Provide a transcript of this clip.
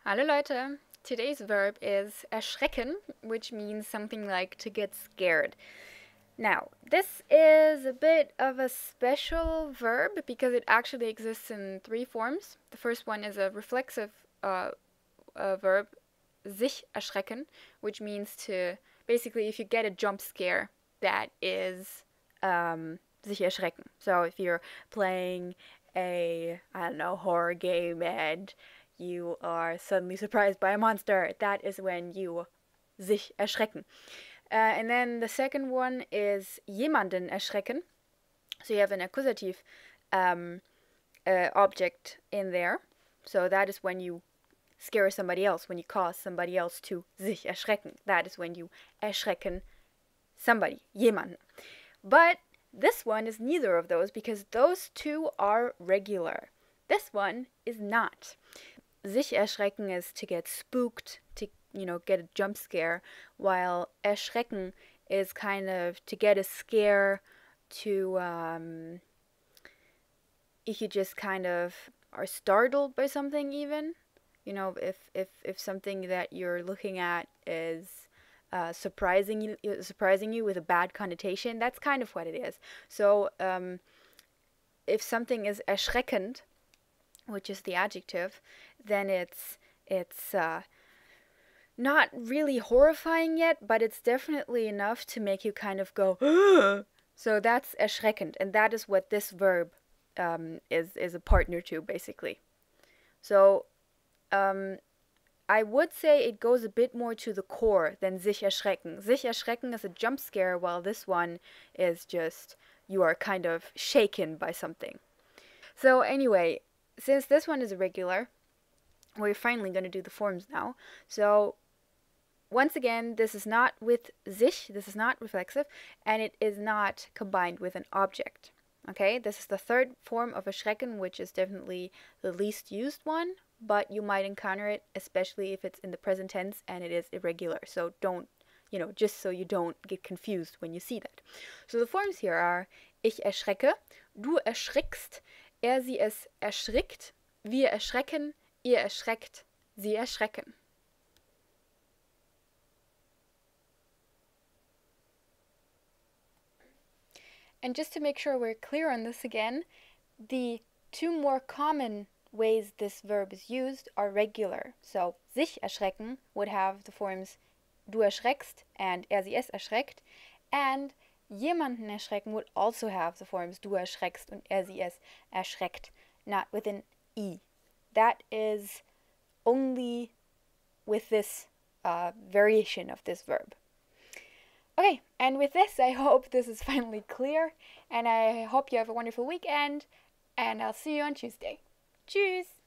Hallo Leute! Today's verb is erschrecken, which means something like to get scared. Now, this is a bit of a special verb because it actually exists in 3 forms. The first one is a reflexive verb, sich erschrecken, which means to, basically if you get a jump scare, that is sich erschrecken. So if you're playing a, I don't know, horror game and you are suddenly surprised by a monster, that is when you sich erschrecken. And then the second one is jemanden erschrecken. So you have an accusative object in there. So that is when you scare somebody else, when you cause somebody else to sich erschrecken. That is when you erschrecken somebody, jemanden. But this one is neither of those because those two are regular. This one is not. Sich erschrecken is to get spooked, to get a jump scare, while erschrecken is kind of to get a scare, to if you just kind of are startled by something, even if something that you're looking at is surprising you with a bad connotation, that's kind of what it is. So if something is erschreckend, which is the adjective, then it's not really horrifying yet, but it's definitely enough to make you kind of go, Ugh! So that's erschreckend, and that is what this verb is a partner to, basically. So I would say it goes a bit more to the core than sich erschrecken. Sich erschrecken is a jump scare, while this one is just you are kind of shaken by something. So anyway, since this one is irregular, we're finally going to do the forms now. So once again, this is not with sich, this is not reflexive, and it is not combined with an object. Okay, this is the third form of erschrecken, which is definitely the least used one, but you might encounter it, especially if it's in the present tense and it is irregular. So don't, just so you don't get confused when you see that. So the forms here are ich erschrecke, du erschrickst, sie es erschrickt, wir erschrecken, ihr erschreckt, sie erschrecken. And just to make sure we're clear on this again, the 2 more common ways this verb is used are regular. So sich erschrecken would have the forms du erschreckst and sie es erschreckt, and jemanden erschrecken would also have the forms du erschreckst und sie es erschreckt, not with an I. That is only with this variation of this verb. Okay, and with this, I hope this is finally clear, and I hope you have a wonderful weekend, and I'll see you on Tuesday. Tschüss!